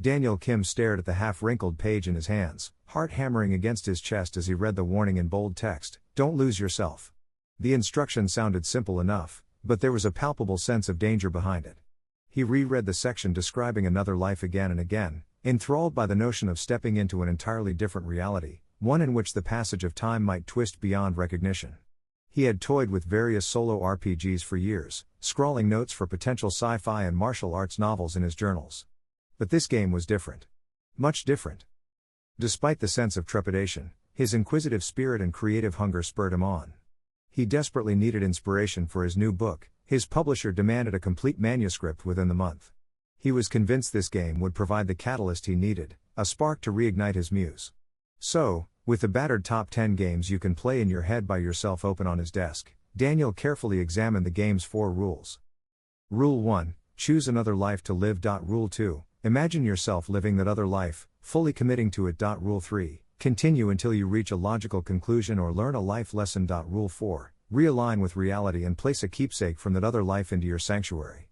Daniel Kim stared at the half-wrinkled page in his hands, heart hammering against his chest as he read the warning in bold text, "Don't lose yourself." The instruction sounded simple enough, but there was a palpable sense of danger behind it. He reread the section describing another life again and again, enthralled by the notion of stepping into an entirely different reality, one in which the passage of time might twist beyond recognition. He had toyed with various solo RPGs for years, scrawling notes for potential sci-fi and martial arts novels in his journals. But this game was different. Much different. Despite the sense of trepidation, his inquisitive spirit and creative hunger spurred him on. He desperately needed inspiration for his new book. His publisher demanded a complete manuscript within the month. He was convinced this game would provide the catalyst he needed, a spark to reignite his muse. So, with the battered top 10 games you can play in your head by yourself open on his desk, Daniel carefully examined the game's 4 rules. Rule 1, choose another life to live. Rule 2, imagine yourself living that other life, fully committing to it. Rule 3, continue until you reach a logical conclusion or learn a life lesson. Rule 4, realign with reality and place a keepsake from that other life into your sanctuary.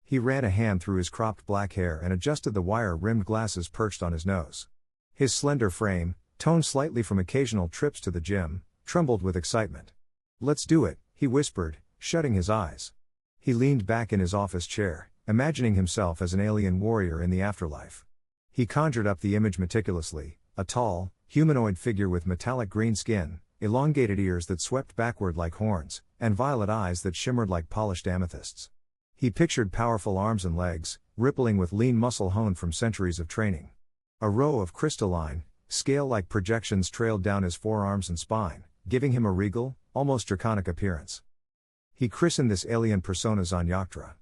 He ran a hand through his cropped black hair and adjusted the wire-rimmed glasses perched on his nose. His slender frame, toned slightly from occasional trips to the gym, trembled with excitement. "Let's do it," he whispered, shutting his eyes. He leaned back in his office chair, imagining himself as an alien warrior in the afterlife. He conjured up the image meticulously, a tall, humanoid figure with metallic green skin, elongated ears that swept backward like horns, and violet eyes that shimmered like polished amethysts. He pictured powerful arms and legs, rippling with lean muscle honed from centuries of training. A row of crystalline, scale-like projections trailed down his forearms and spine, giving him a regal, almost draconic appearance. He christened this alien persona Zanaktra.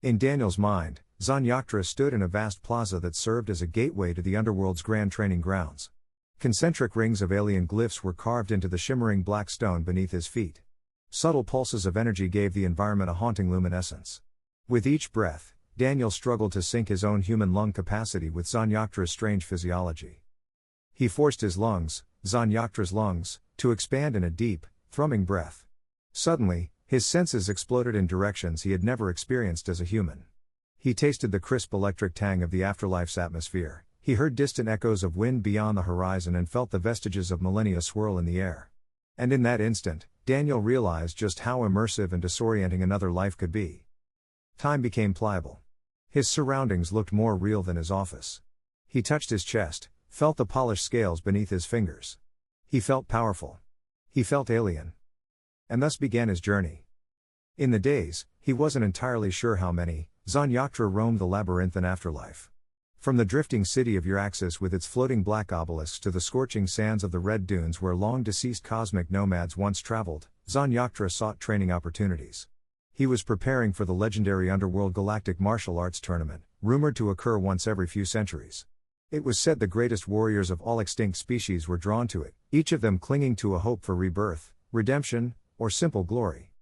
In Daniel's mind, Zanaktra stood in a vast plaza that served as a gateway to the underworld's grand training grounds. Concentric rings of alien glyphs were carved into the shimmering black stone beneath his feet. Subtle pulses of energy gave the environment a haunting luminescence. With each breath, Daniel struggled to sync his own human lung capacity with Zanaktra's strange physiology. He forced his lungs, Zanaktra's lungs, to expand in a deep, thrumming breath. Suddenly, his senses exploded in directions he had never experienced as a human. He tasted the crisp electric tang of the afterlife's atmosphere, he heard distant echoes of wind beyond the horizon and felt the vestiges of millennia swirl in the air. And in that instant, Daniel realized just how immersive and disorienting another life could be. Time became pliable. His surroundings looked more real than his office. He touched his chest, felt the polished scales beneath his fingers. He felt powerful. He felt alien. And thus began his journey. In the days, he wasn't entirely sure how many, Zanaktra roamed the labyrinthine afterlife. From the drifting city of Uraxis with its floating black obelisks to the scorching sands of the red dunes where long-deceased cosmic nomads once traveled, Zanaktra sought training opportunities. He was preparing for the legendary Underworld Galactic Martial Arts Tournament, rumored to occur once every few centuries. It was said the greatest warriors of all extinct species were drawn to it, each of them clinging to a hope for rebirth, redemption, or simple glory.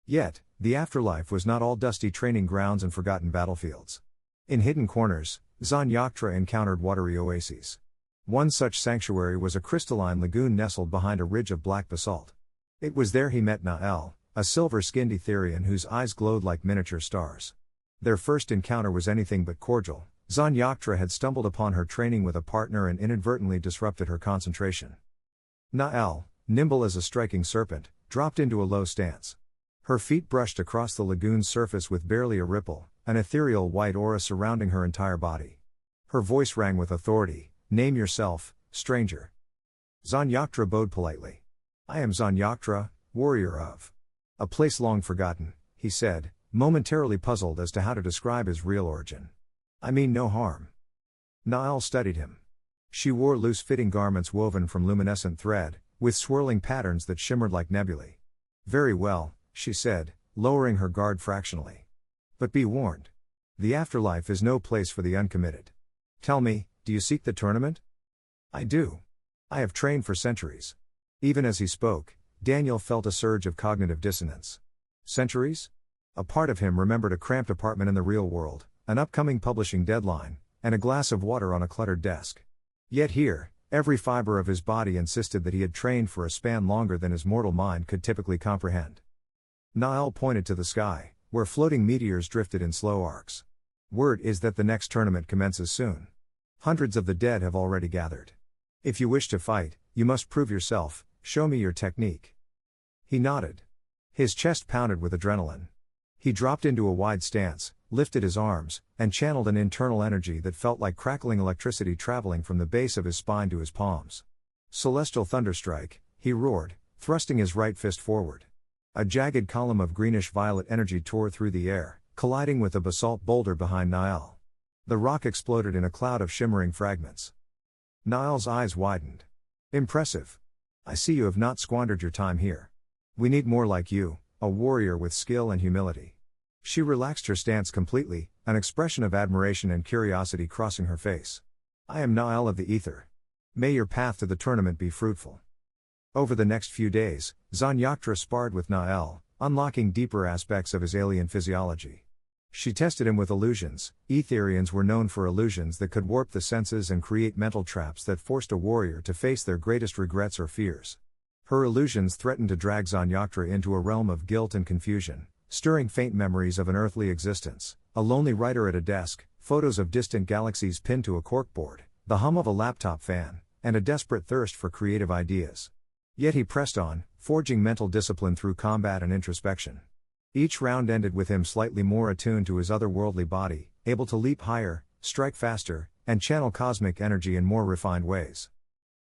Yet, the afterlife was not all dusty training grounds and forgotten battlefields. In hidden corners, Zanaktra encountered watery oases. One such sanctuary was a crystalline lagoon nestled behind a ridge of black basalt. It was there he met Nael, a silver-skinned Etherian whose eyes glowed like miniature stars. Their first encounter was anything but cordial. Zanaktra had stumbled upon her training with a partner and inadvertently disrupted her concentration. Nael, nimble as a striking serpent, dropped into a low stance. Her feet brushed across the lagoon's surface with barely a ripple, an ethereal white aura surrounding her entire body. Her voice rang with authority, "Name yourself, stranger." Zanaktra bowed politely. "I am Zanaktra, warrior of a place long forgotten," he said, momentarily puzzled as to how to describe his real origin. "I mean no harm." Nael studied him. She wore loose-fitting garments woven from luminescent thread, with swirling patterns that shimmered like nebulae. "Very well," she said, lowering her guard fractionally. "But be warned. The afterlife is no place for the uncommitted. Tell me, do you seek the tournament?" "I do. I have trained for centuries." Even as he spoke, Daniel felt a surge of cognitive dissonance. Centuries? A part of him remembered a cramped apartment in the real world, an upcoming publishing deadline, and a glass of water on a cluttered desk. Yet here, every fiber of his body insisted that he had trained for a span longer than his mortal mind could typically comprehend. Nael pointed to the sky, where floating meteors drifted in slow arcs. "Word is that the next tournament commences soon." Hundreds of the dead have already gathered. If you wish to fight, you must prove yourself, show me your technique. He nodded. His chest pounded with adrenaline. He dropped into a wide stance, lifted his arms, and channeled an internal energy that felt like crackling electricity traveling from the base of his spine to his palms. Celestial thunderstrike, he roared, thrusting his right fist forward. A jagged column of greenish-violet energy tore through the air, colliding with a basalt boulder behind Niall. The rock exploded in a cloud of shimmering fragments. Niall's eyes widened. Impressive. I see you have not squandered your time here. We need more like you, a warrior with skill and humility. She relaxed her stance completely, an expression of admiration and curiosity crossing her face. I am Niall of the Ether. May your path to the tournament be fruitful. Over the next few days, Zanaktra sparred with Niall, unlocking deeper aspects of his alien physiology. She tested him with illusions. Etherians were known for illusions that could warp the senses and create mental traps that forced a warrior to face their greatest regrets or fears. Her illusions threatened to drag Zanaktra into a realm of guilt and confusion, stirring faint memories of an earthly existence, a lonely writer at a desk, photos of distant galaxies pinned to a corkboard, the hum of a laptop fan, and a desperate thirst for creative ideas. Yet he pressed on, forging mental discipline through combat and introspection. Each round ended with him slightly more attuned to his otherworldly body, able to leap higher, strike faster, and channel cosmic energy in more refined ways.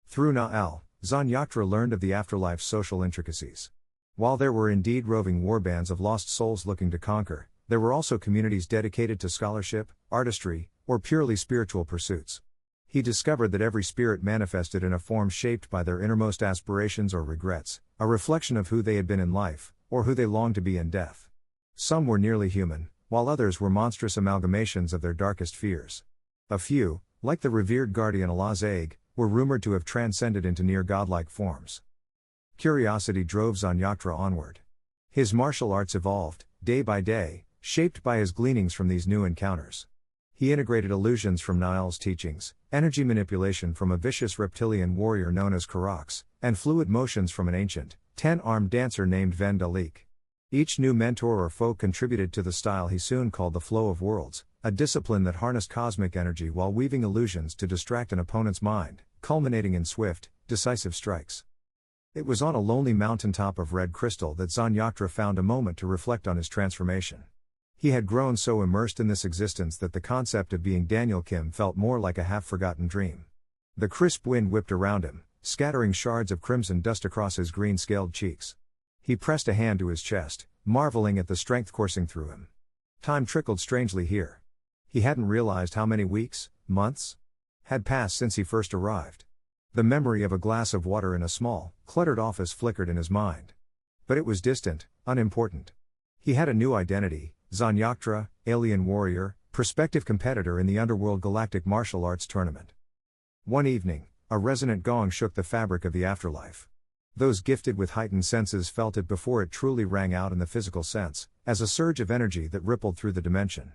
Through Niall, Zanaktra learned of the afterlife's social intricacies. While there were indeed roving warbands of lost souls looking to conquer, there were also communities dedicated to scholarship, artistry, or purely spiritual pursuits. He discovered that every spirit manifested in a form shaped by their innermost aspirations or regrets, a reflection of who they had been in life, or who they longed to be in death. Some were nearly human, while others were monstrous amalgamations of their darkest fears. A few, like the revered guardian Allah's egg, were rumored to have transcended into near godlike forms. Curiosity drove Zanaktra onward. His martial arts evolved, day by day, shaped by his gleanings from these new encounters. He integrated illusions from Niall's teachings, energy manipulation from a vicious reptilian warrior known as Karax, and fluid motions from an ancient, 10-armed dancer named Vendalik. Each new mentor or foe contributed to the style he soon called the flow of worlds, a discipline that harnessed cosmic energy while weaving illusions to distract an opponent's mind, culminating in swift, decisive strikes. It was on a lonely mountaintop of red crystal that Zanaktra found a moment to reflect on his transformation. He had grown so immersed in this existence that the concept of being Daniel Kim felt more like a half-forgotten dream. The crisp wind whipped around him, scattering shards of crimson dust across his green-scaled cheeks. He pressed a hand to his chest, marveling at the strength coursing through him. Time trickled strangely here. He hadn't realized how many weeks, months, had passed since he first arrived. The memory of a glass of water in a small, cluttered office flickered in his mind. But it was distant, unimportant. He had a new identity, Zanaktra, alien warrior, prospective competitor in the Underworld Galactic Martial Arts Tournament. One evening, a resonant gong shook the fabric of the afterlife. Those gifted with heightened senses felt it before it truly rang out in the physical sense, as a surge of energy that rippled through the dimension.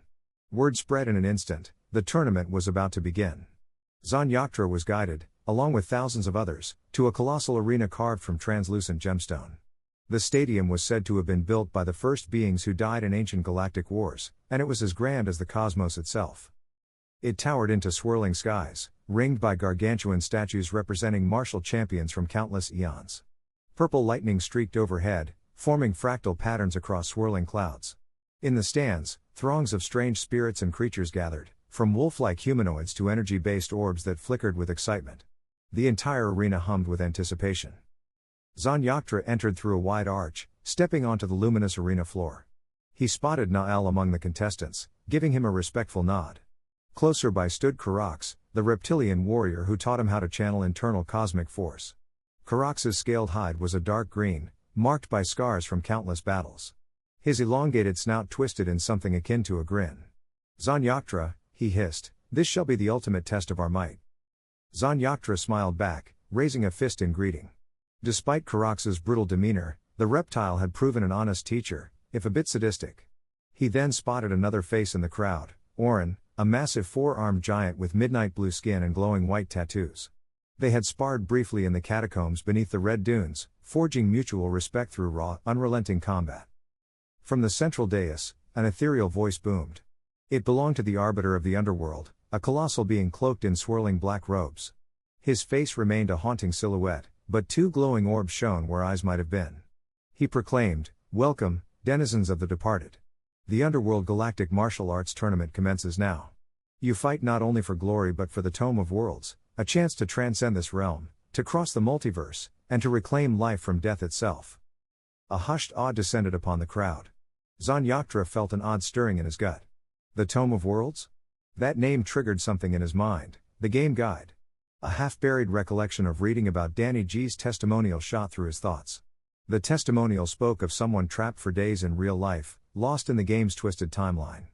Word spread in an instant, the tournament was about to begin. Zanaktra was guided, along with thousands of others, to a colossal arena carved from translucent gemstone. The stadium was said to have been built by the first beings who died in ancient galactic wars, and it was as grand as the cosmos itself. It towered into swirling skies, ringed by gargantuan statues representing martial champions from countless eons. Purple lightning streaked overhead, forming fractal patterns across swirling clouds. In the stands, throngs of strange spirits and creatures gathered, from wolf-like humanoids to energy-based orbs that flickered with excitement. The entire arena hummed with anticipation. Zanaktra entered through a wide arch, stepping onto the luminous arena floor. He spotted Niall among the contestants, giving him a respectful nod. Closer by stood Karax, the reptilian warrior who taught him how to channel internal cosmic force. Karax's scaled hide was a dark green, marked by scars from countless battles. His elongated snout twisted in something akin to a grin. Zanaktra, he hissed, this shall be the ultimate test of our might. Zanaktra smiled back, raising a fist in greeting. Despite Karax's brutal demeanor, the reptile had proven an honest teacher, if a bit sadistic. He then spotted another face in the crowd, Oren, a massive four-armed giant with midnight blue skin and glowing white tattoos. They had sparred briefly in the catacombs beneath the red dunes, forging mutual respect through raw, unrelenting combat. From the central dais, an ethereal voice boomed. It belonged to the arbiter of the underworld, a colossal being cloaked in swirling black robes. His face remained a haunting silhouette, but two glowing orbs shone where eyes might have been. He proclaimed, "Welcome, denizens of the departed. The Underworld Galactic Martial Arts Tournament commences now. You fight not only for glory but for the Tome of Worlds, a chance to transcend this realm, to cross the multiverse, and to reclaim life from death itself." A hushed awe descended upon the crowd. Zanaktra felt an odd stirring in his gut. The Tome of Worlds? That name triggered something in his mind, the game guide. A half-buried recollection of reading about Danny G's testimonial shot through his thoughts. The testimonial spoke of someone trapped for days in real life, lost in the game's twisted timeline.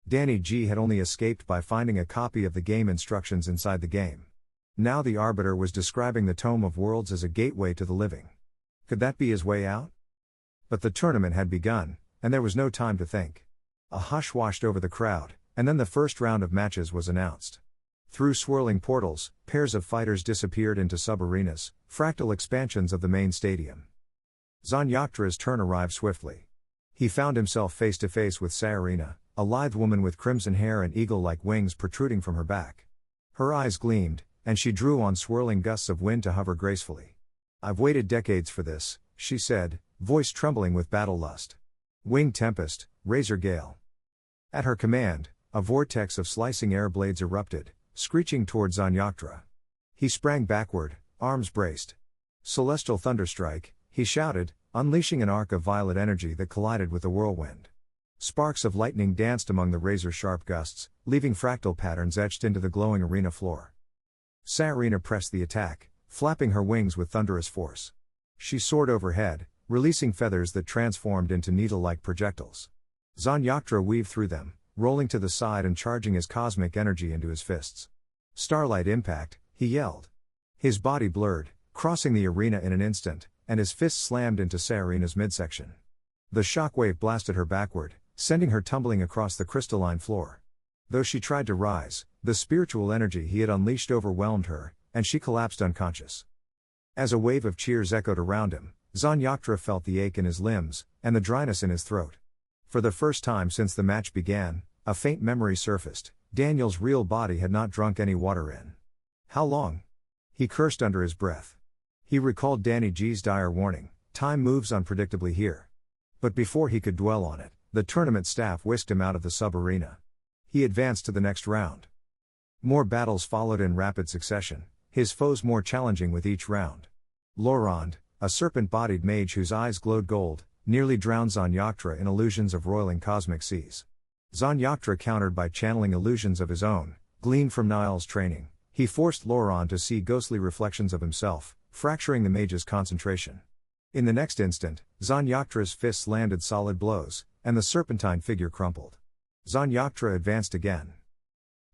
Danny G had only escaped by finding a copy of the game instructions inside the game. Now the Arbiter was describing the Tome of Worlds as a gateway to the living. Could that be his way out? But the tournament had begun, and there was no time to think. A hush washed over the crowd, and then the first round of matches was announced. Through swirling portals, pairs of fighters disappeared into sub-arenas, fractal expansions of the main stadium. Zanaktra's turn arrived swiftly. He found himself face to face with Sarina, a lithe woman with crimson hair and eagle-like wings protruding from her back. Her eyes gleamed, and she drew on swirling gusts of wind to hover gracefully. "I've waited decades for this," she said, voice trembling with battle lust. "Winged tempest, razor gale." At her command, a vortex of slicing air blades erupted, screeching toward Zanaktra. He sprang backward, arms braced. "Celestial thunderstrike," he shouted, unleashing an arc of violet energy that collided with the whirlwind. Sparks of lightning danced among the razor-sharp gusts, leaving fractal patterns etched into the glowing arena floor. Sarina pressed the attack, flapping her wings with thunderous force. She soared overhead, releasing feathers that transformed into needle-like projectiles. Zanaktra weaved through them, rolling to the side and charging his cosmic energy into his fists. "Starlight impact," he yelled. His body blurred, crossing the arena in an instant, and his fist slammed into Sarina's midsection. The shockwave blasted her backward, sending her tumbling across the crystalline floor. Though she tried to rise, the spiritual energy he had unleashed overwhelmed her, and she collapsed unconscious. As a wave of cheers echoed around him, Zanaktra felt the ache in his limbs, and the dryness in his throat. For the first time since the match began, a faint memory surfaced. Daniel's real body had not drunk any water in how long? He cursed under his breath. He recalled Danny G's dire warning, "Time moves unpredictably here." But before he could dwell on it, the tournament staff whisked him out of the sub-arena. He advanced to the next round. More battles followed in rapid succession, his foes more challenging with each round. Laurent, a serpent-bodied mage whose eyes glowed gold, nearly drowned Zanaktra in illusions of roiling cosmic seas. Zanaktra countered by channeling illusions of his own, gleaned from Niall's training. He forced Laurent to see ghostly reflections of himself, fracturing the mage's concentration. In the next instant, Zanaktra's fists landed solid blows, and the serpentine figure crumpled. Zanaktra advanced again.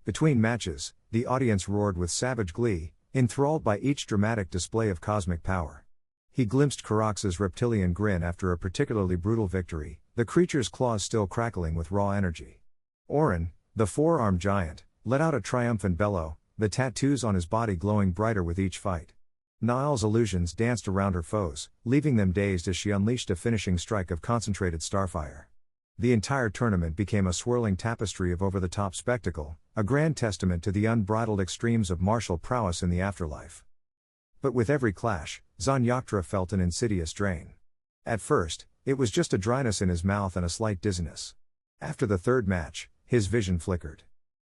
Between matches, the audience roared with savage glee, enthralled by each dramatic display of cosmic power. He glimpsed Karax's reptilian grin after a particularly brutal victory, the creature's claws still crackling with raw energy. Orin, the four-armed giant, let out a triumphant bellow, the tattoos on his body glowing brighter with each fight. Niall's illusions danced around her foes, leaving them dazed as she unleashed a finishing strike of concentrated starfire. The entire tournament became a swirling tapestry of over-the-top spectacle, a grand testament to the unbridled extremes of martial prowess in the afterlife. But with every clash, Zanaktra felt an insidious drain. At first, it was just a dryness in his mouth and a slight dizziness. After the third match, his vision flickered.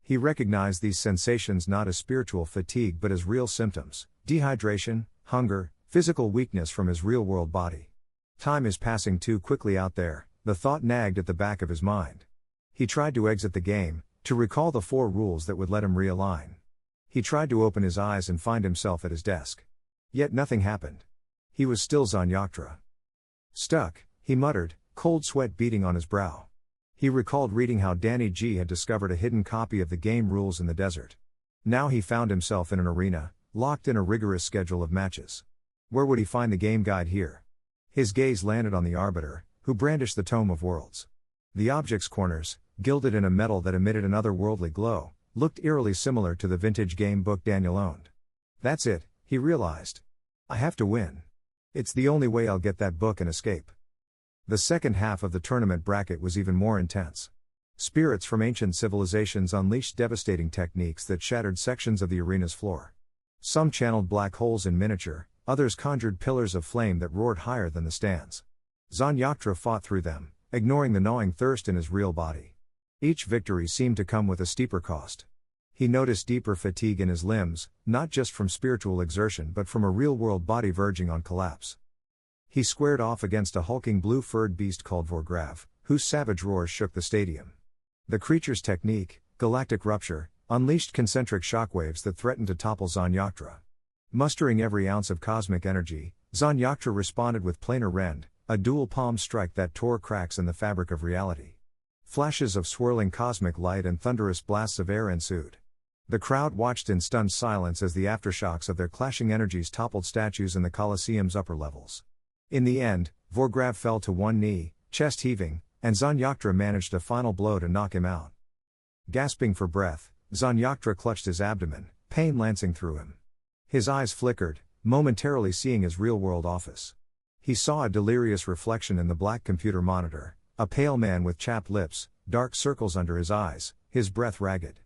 He recognized these sensations not as spiritual fatigue but as real symptoms: dehydration, hunger, physical weakness from his real-world body. Time is passing too quickly out there, the thought nagged at the back of his mind. He tried to exit the game, to recall the 4 rules that would let him realign. He tried to open his eyes and find himself at his desk. Yet nothing happened. He was still Zanaktra. "Stuck," he muttered, cold sweat beading on his brow. He recalled reading how Danny G had discovered a hidden copy of the game rules in the desert. Now he found himself in an arena, locked in a rigorous schedule of matches. Where would he find the game guide here? His gaze landed on the Arbiter, who brandished the Tome of Worlds. The object's corners, gilded in a metal that emitted an otherworldly glow, looked eerily similar to the vintage game book Daniel owned. "That's it," he realized. "I have to win. It's the only way I'll get that book and escape." The second half of the tournament bracket was even more intense. Spirits from ancient civilizations unleashed devastating techniques that shattered sections of the arena's floor. Some channeled black holes in miniature, others conjured pillars of flame that roared higher than the stands. Zanaktra fought through them, ignoring the gnawing thirst in his real body. Each victory seemed to come with a steeper cost. He noticed deeper fatigue in his limbs, not just from spiritual exertion but from a real-world body verging on collapse. He squared off against a hulking blue-furred beast called Vorgrav, whose savage roars shook the stadium. The creature's technique, galactic rupture, unleashed concentric shockwaves that threatened to topple Zanaktra. Mustering every ounce of cosmic energy, Zanaktra responded with planar rend, a dual palm strike that tore cracks in the fabric of reality. Flashes of swirling cosmic light and thunderous blasts of air ensued. The crowd watched in stunned silence as the aftershocks of their clashing energies toppled statues in the Colosseum's upper levels. In the end, Vorgrav fell to one knee, chest heaving, and Zanaktra managed a final blow to knock him out. Gasping for breath, Zanaktra clutched his abdomen, pain lancing through him. His eyes flickered, momentarily seeing his real-world office. He saw a delirious reflection in the black computer monitor, a pale man with chapped lips, dark circles under his eyes, his breath ragged.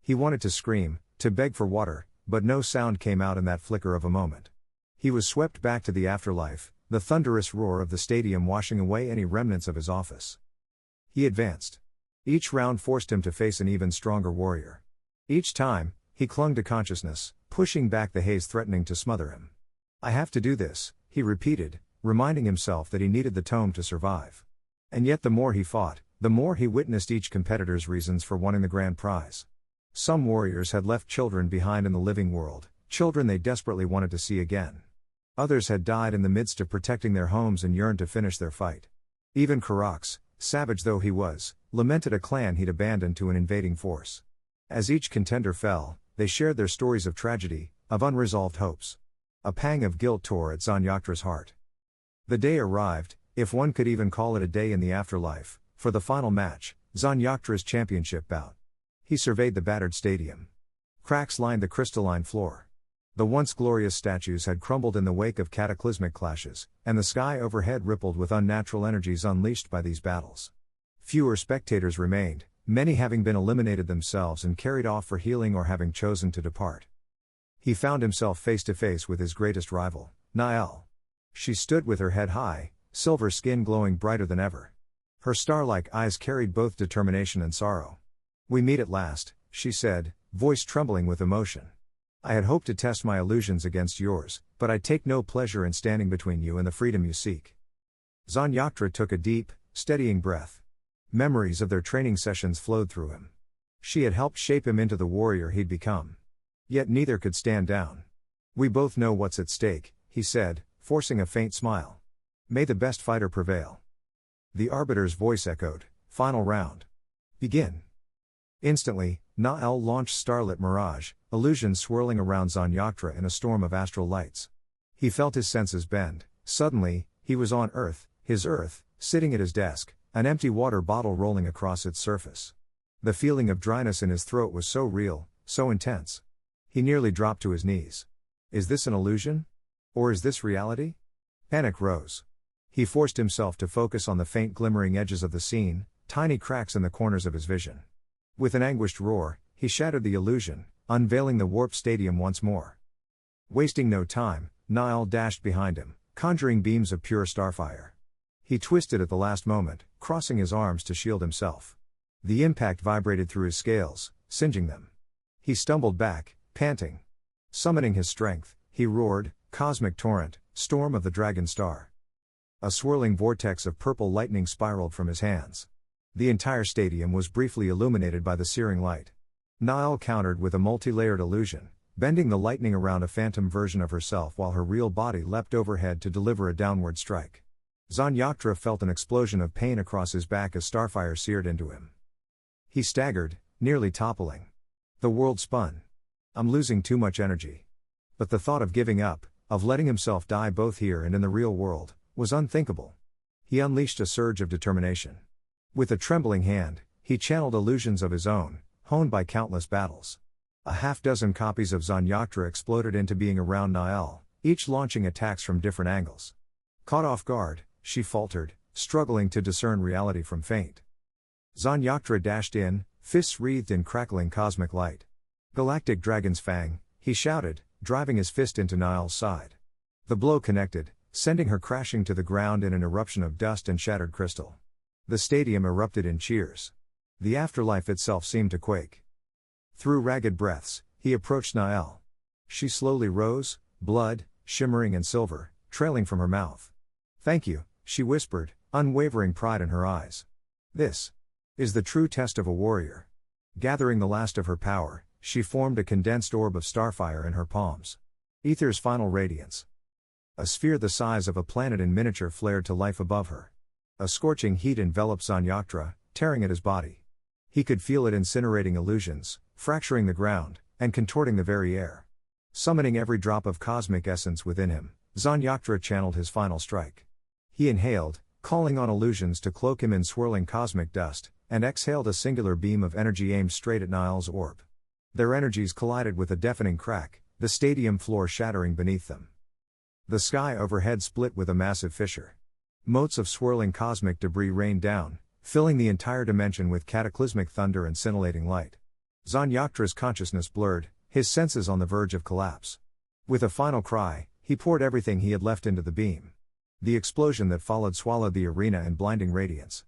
He wanted to scream, to beg for water, but no sound came out in that flicker of a moment. He was swept back to the afterlife, the thunderous roar of the stadium washing away any remnants of his office. He advanced. Each round forced him to face an even stronger warrior. Each time, he clung to consciousness, pushing back the haze threatening to smother him. "I have to do this," he repeated, reminding himself that he needed the tome to survive. And yet the more he fought, the more he witnessed each competitor's reasons for wanting the grand prize. Some warriors had left children behind in the living world, children they desperately wanted to see again. Others had died in the midst of protecting their homes and yearned to finish their fight. Even Karax, savage though he was, lamented a clan he'd abandoned to an invading force. As each contender fell, they shared their stories of tragedy, of unresolved hopes. A pang of guilt tore at Zanaktra's heart. The day arrived, if one could even call it a day in the afterlife, for the final match, Zanaktra's championship bout. He surveyed the battered stadium. Cracks lined the crystalline floor. The once glorious statues had crumbled in the wake of cataclysmic clashes, and the sky overhead rippled with unnatural energies unleashed by these battles. Fewer spectators remained, many having been eliminated themselves and carried off for healing or having chosen to depart. He found himself face to face with his greatest rival, Niall. She stood with her head high, silver skin glowing brighter than ever. Her star-like eyes carried both determination and sorrow. "We meet at last," she said, voice trembling with emotion. "I had hoped to test my illusions against yours, but I take no pleasure in standing between you and the freedom you seek." Zanaktra took a deep, steadying breath. Memories of their training sessions flowed through him. She had helped shape him into the warrior he'd become. Yet neither could stand down. "We both know what's at stake," he said, forcing a faint smile. "May the best fighter prevail." The arbiter's voice echoed, "Final round. Begin." Instantly, Niall launched starlit mirage, illusions swirling around Zanaktra in a storm of astral lights. He felt his senses bend. Suddenly, he was on Earth, his Earth, sitting at his desk, an empty water bottle rolling across its surface. The feeling of dryness in his throat was so real, so intense. He nearly dropped to his knees. Is this an illusion? Or is this reality? Panic rose. He forced himself to focus on the faint glimmering edges of the scene, tiny cracks in the corners of his vision. With an anguished roar, he shattered the illusion, unveiling the warped stadium once more. Wasting no time, Niall dashed behind him, conjuring beams of pure starfire. He twisted at the last moment, crossing his arms to shield himself. The impact vibrated through his scales, singeing them. He stumbled back, panting. Summoning his strength, he roared, "Cosmic torrent, storm of the dragon star." A swirling vortex of purple lightning spiraled from his hands. The entire stadium was briefly illuminated by the searing light. Niall countered with a multi-layered illusion, bending the lightning around a phantom version of herself while her real body leapt overhead to deliver a downward strike. Zanaktra felt an explosion of pain across his back as starfire seared into him. He staggered, nearly toppling. The world spun. "I'm losing too much energy." But the thought of giving up, of letting himself die both here and in the real world, was unthinkable. He unleashed a surge of determination. With a trembling hand, he channeled illusions of his own, honed by countless battles. A half-dozen copies of Zanaktra exploded into being around Niall, each launching attacks from different angles. Caught off guard, she faltered, struggling to discern reality from feint. Zanaktra dashed in, fists wreathed in crackling cosmic light. Galactic Dragon's Fang, he shouted, driving his fist into Niall's side. The blow connected, sending her crashing to the ground in an eruption of dust and shattered crystal. The stadium erupted in cheers. The afterlife itself seemed to quake. Through ragged breaths, he approached Niall. She slowly rose, blood, shimmering and silver, trailing from her mouth. "Thank you," she whispered, unwavering pride in her eyes. "This is the true test of a warrior." Gathering the last of her power, she formed a condensed orb of starfire in her palms. Ether's final radiance. A sphere the size of a planet in miniature flared to life above her. A scorching heat enveloped Zanaktra, tearing at his body. He could feel it incinerating illusions, fracturing the ground, and contorting the very air. Summoning every drop of cosmic essence within him, Zanaktra channeled his final strike. He inhaled, calling on illusions to cloak him in swirling cosmic dust, and exhaled a singular beam of energy aimed straight at Niall's orb. Their energies collided with a deafening crack, the stadium floor shattering beneath them. The sky overhead split with a massive fissure. Motes of swirling cosmic debris rained down, filling the entire dimension with cataclysmic thunder and scintillating light. Zanaktra's consciousness blurred, his senses on the verge of collapse. With a final cry, he poured everything he had left into the beam. The explosion that followed swallowed the arena in blinding radiance.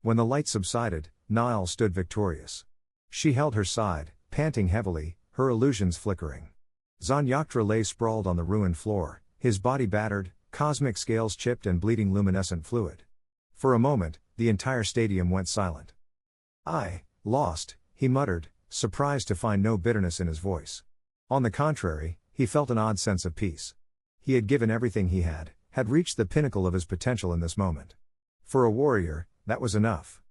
When the light subsided, Niall stood victorious. She held her side, panting heavily, her illusions flickering. Zanaktra lay sprawled on the ruined floor, his body battered, cosmic scales chipped and bleeding luminescent fluid. For a moment, the entire stadium went silent. "I lost," he muttered, surprised to find no bitterness in his voice. On the contrary, he felt an odd sense of peace. He had given everything he had reached the pinnacle of his potential in this moment. For a warrior, that was enough.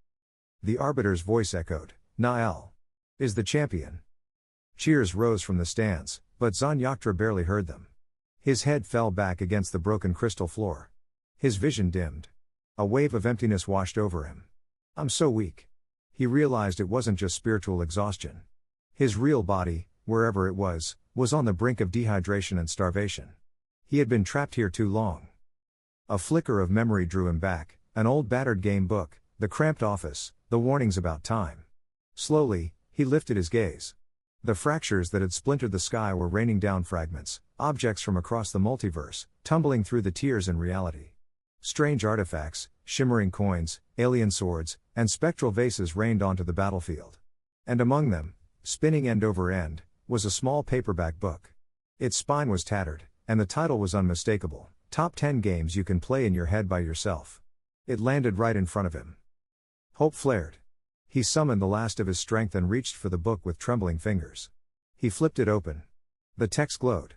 The arbiter's voice echoed, "Niall is the champion." Cheers rose from the stands, but Zanaktra barely heard them. His head fell back against the broken crystal floor. His vision dimmed. A wave of emptiness washed over him. "I'm so weak." He realized it wasn't just spiritual exhaustion. His real body, wherever it was on the brink of dehydration and starvation. He had been trapped here too long. A flicker of memory drew him back, an old battered game book, the cramped office, the warnings about time. Slowly, he lifted his gaze. The fractures that had splintered the sky were raining down fragments, objects from across the multiverse, tumbling through the tears in reality. Strange artifacts, shimmering coins, alien swords, and spectral vases rained onto the battlefield. And among them, spinning end over end, was a small paperback book. Its spine was tattered, and the title was unmistakable: Top 10 Games You Can Play in Your Head by Yourself. It landed right in front of him. Hope flared. He summoned the last of his strength and reached for the book with trembling fingers. He flipped it open. The text glowed.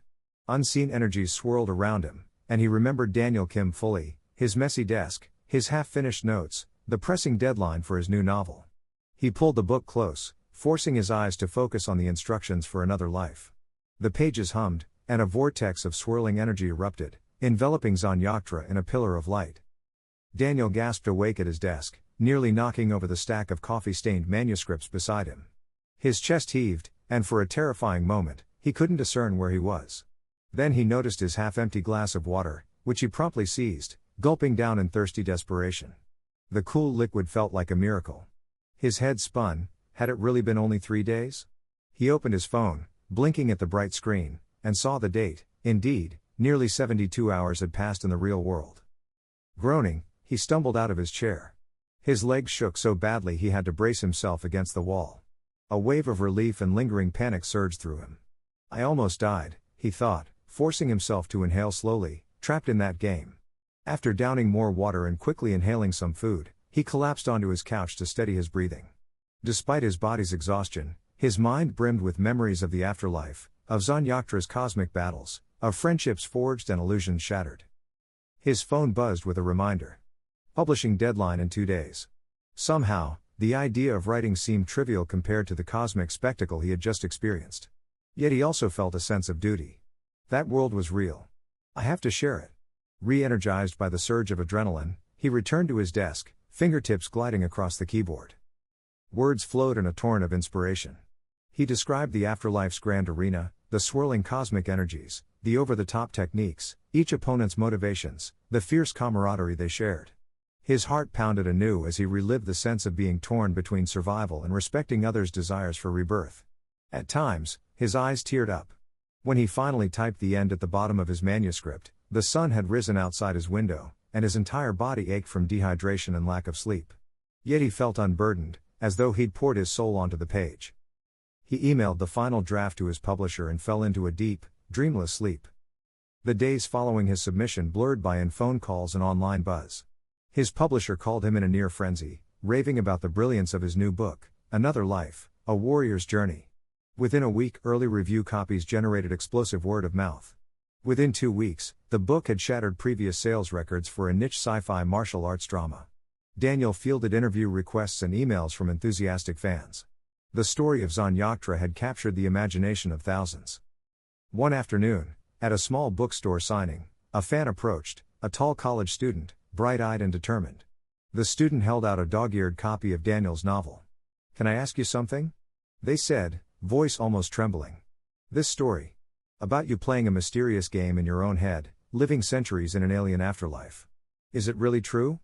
Unseen energies swirled around him, and he remembered Daniel Kim fully, his messy desk, his half-finished notes, the pressing deadline for his new novel. He pulled the book close, forcing his eyes to focus on the instructions for another life. The pages hummed, and a vortex of swirling energy erupted, enveloping Zanaktra in a pillar of light. Daniel gasped awake at his desk, nearly knocking over the stack of coffee-stained manuscripts beside him. His chest heaved, and for a terrifying moment, he couldn't discern where he was. Then he noticed his half-empty glass of water, which he promptly seized, gulping down in thirsty desperation. The cool liquid felt like a miracle. His head spun. Had it really been only 3 days? He opened his phone, blinking at the bright screen, and saw the date. Indeed, nearly 72 hours had passed in the real world. Groaning, he stumbled out of his chair. His legs shook so badly he had to brace himself against the wall. A wave of relief and lingering panic surged through him. "I almost died," he thought, forcing himself to inhale slowly, trapped in that game. After downing more water and quickly inhaling some food, he collapsed onto his couch to steady his breathing. Despite his body's exhaustion, his mind brimmed with memories of the afterlife, of Zanaktra's cosmic battles, of friendships forged and illusions shattered. His phone buzzed with a reminder. Publishing deadline in 2 days. Somehow, the idea of writing seemed trivial compared to the cosmic spectacle he had just experienced. Yet he also felt a sense of duty. That world was real. I have to share it. Re-energized by the surge of adrenaline, he returned to his desk, fingertips gliding across the keyboard. Words flowed in a torrent of inspiration. He described the afterlife's grand arena, the swirling cosmic energies, the over-the-top techniques, each opponent's motivations, the fierce camaraderie they shared. His heart pounded anew as he relived the sense of being torn between survival and respecting others' desires for rebirth. At times, his eyes teared up. When he finally typed the end at the bottom of his manuscript, the sun had risen outside his window, and his entire body ached from dehydration and lack of sleep. Yet he felt unburdened, as though he'd poured his soul onto the page. He emailed the final draft to his publisher and fell into a deep, dreamless sleep. The days following his submission blurred by in phone calls and online buzz. His publisher called him in a near frenzy, raving about the brilliance of his new book, Another Life, A Warrior's Journey. Within a week, early review copies generated explosive word of mouth. Within 2 weeks, the book had shattered previous sales records for a niche sci-fi martial arts drama. Daniel fielded interview requests and emails from enthusiastic fans. The story of Zanaktra had captured the imagination of thousands. One afternoon, at a small bookstore signing, a fan approached, a tall college student, bright-eyed and determined. The student held out a dog-eared copy of Daniel's novel. "Can I ask you something?" they said, voice almost trembling. "This story. About you playing a mysterious game in your own head, living centuries in an alien afterlife. Is it really true?"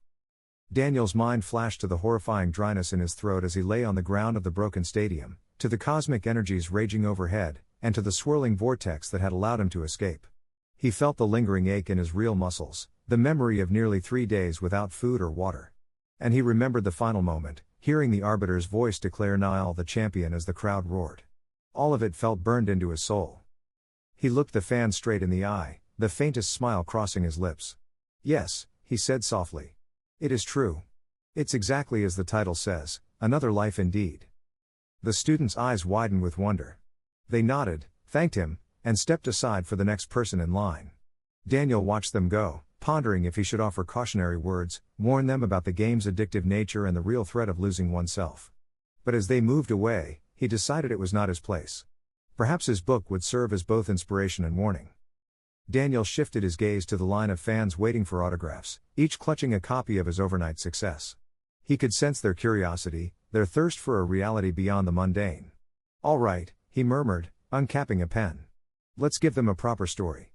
Daniel's mind flashed to the horrifying dryness in his throat as he lay on the ground of the broken stadium, to the cosmic energies raging overhead, and to the swirling vortex that had allowed him to escape. He felt the lingering ache in his real muscles, the memory of nearly 3 days without food or water. And he remembered the final moment, hearing the arbiter's voice declare Niall the champion as the crowd roared. All of it felt burned into his soul. He looked the fan straight in the eye, the faintest smile crossing his lips. "Yes," he said softly. "It is true. It's exactly as the title says, Another Life indeed." The student's eyes widened with wonder. They nodded, thanked him, and stepped aside for the next person in line. Daniel watched them go, pondering if he should offer cautionary words, warn them about the game's addictive nature and the real threat of losing oneself. But as they moved away, he decided it was not his place. Perhaps his book would serve as both inspiration and warning. Daniel shifted his gaze to the line of fans waiting for autographs, each clutching a copy of his overnight success. He could sense their curiosity, their thirst for a reality beyond the mundane. "All right," he murmured, uncapping a pen. "Let's give them a proper story."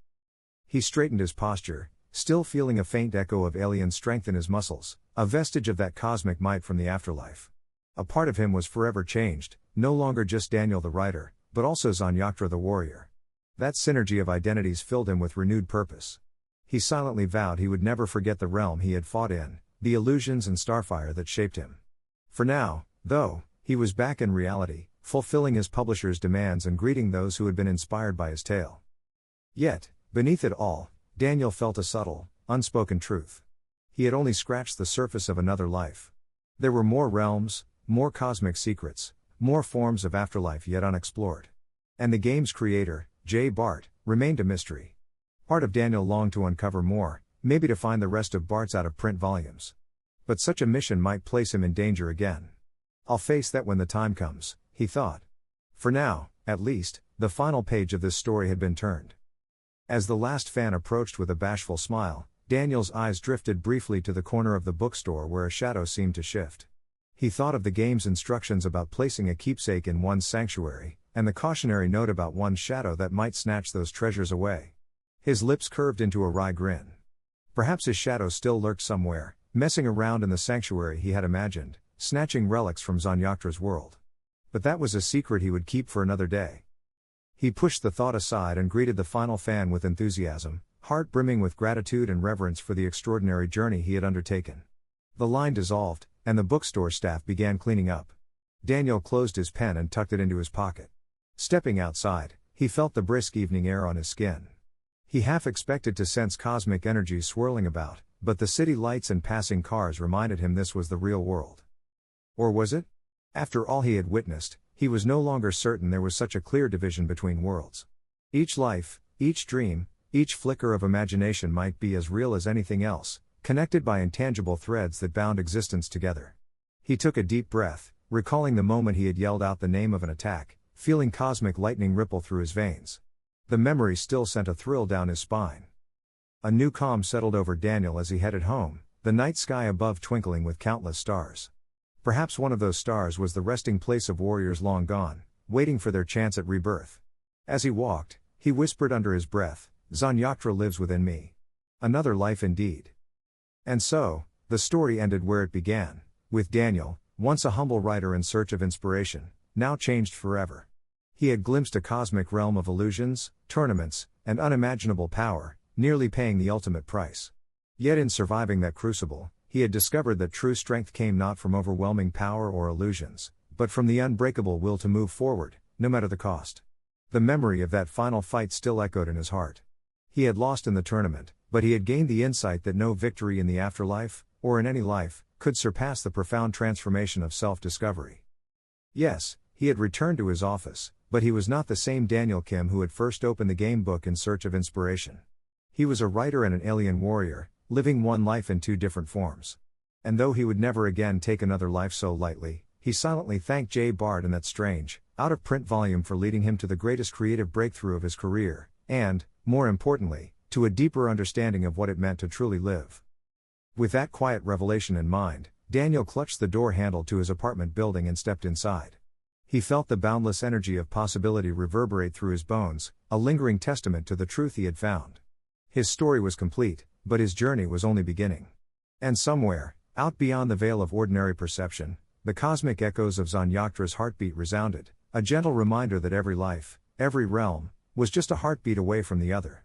He straightened his posture, still feeling a faint echo of alien strength in his muscles, a vestige of that cosmic might from the afterlife. A part of him was forever changed, no longer just Daniel the writer, but also Zanaktra the warrior. That synergy of identities filled him with renewed purpose. He silently vowed he would never forget the realm he had fought in, the illusions and starfire that shaped him. For now, though, he was back in reality, fulfilling his publisher's demands and greeting those who had been inspired by his tale. Yet, beneath it all, Daniel felt a subtle, unspoken truth. He had only scratched the surface of another life. There were more realms, more cosmic secrets, more forms of afterlife yet unexplored. And the game's creator, J. Bart, remained a mystery. Part of Daniel longed to uncover more, maybe to find the rest of Bart's out-of-print volumes. But such a mission might place him in danger again. "I'll face that when the time comes," he thought. For now, at least, the final page of this story had been turned. As the last fan approached with a bashful smile, Daniel's eyes drifted briefly to the corner of the bookstore where a shadow seemed to shift. He thought of the game's instructions about placing a keepsake in one's sanctuary, and the cautionary note about one's shadow that might snatch those treasures away. His lips curved into a wry grin. Perhaps his shadow still lurked somewhere, messing around in the sanctuary he had imagined, snatching relics from Zanaktra's world. But that was a secret he would keep for another day. He pushed the thought aside and greeted the final fan with enthusiasm, heart brimming with gratitude and reverence for the extraordinary journey he had undertaken. The line dissolved, and the bookstore staff began cleaning up. Daniel closed his pen and tucked it into his pocket. Stepping outside, he felt the brisk evening air on his skin. He half expected to sense cosmic energies swirling about, but the city lights and passing cars reminded him this was the real world. Or was it? After all he had witnessed, he was no longer certain there was such a clear division between worlds. Each life, each dream, each flicker of imagination might be as real as anything else, connected by intangible threads that bound existence together. He took a deep breath, recalling the moment he had yelled out the name of an attack, feeling cosmic lightning ripple through his veins. The memory still sent a thrill down his spine. A new calm settled over Daniel as he headed home, the night sky above twinkling with countless stars. Perhaps one of those stars was the resting place of warriors long gone, waiting for their chance at rebirth. As he walked, he whispered under his breath, "Zanaktra lives within me. Another life indeed." And so, The story ended where it began, with Daniel, once a humble writer in search of inspiration, now changed forever. He had glimpsed a cosmic realm of illusions, tournaments, and unimaginable power, nearly paying the ultimate price. Yet in surviving that crucible, he had discovered that true strength came not from overwhelming power or illusions, but from the unbreakable will to move forward, no matter the cost. The memory of that final fight still echoed in his heart. He had lost in the tournament, but he had gained the insight that no victory in the afterlife, or in any life, could surpass the profound transformation of self-discovery. Yes, he had returned to his office, but he was not the same Daniel Kim who had first opened the game book in search of inspiration. He was a writer and an alien warrior, living one life in two different forms. And though he would never again take another life so lightly, he silently thanked J. Bard and that strange, out-of-print volume for leading him to the greatest creative breakthrough of his career, and, more importantly, to a deeper understanding of what it meant to truly live. With that quiet revelation in mind, Daniel clutched the door handle to his apartment building and stepped inside. He felt the boundless energy of possibility reverberate through his bones, a lingering testament to the truth he had found. His story was complete, but his journey was only beginning. And somewhere, out beyond the veil of ordinary perception, the cosmic echoes of Zanaktra's heartbeat resounded, a gentle reminder that every life, every realm, was just a heartbeat away from the other.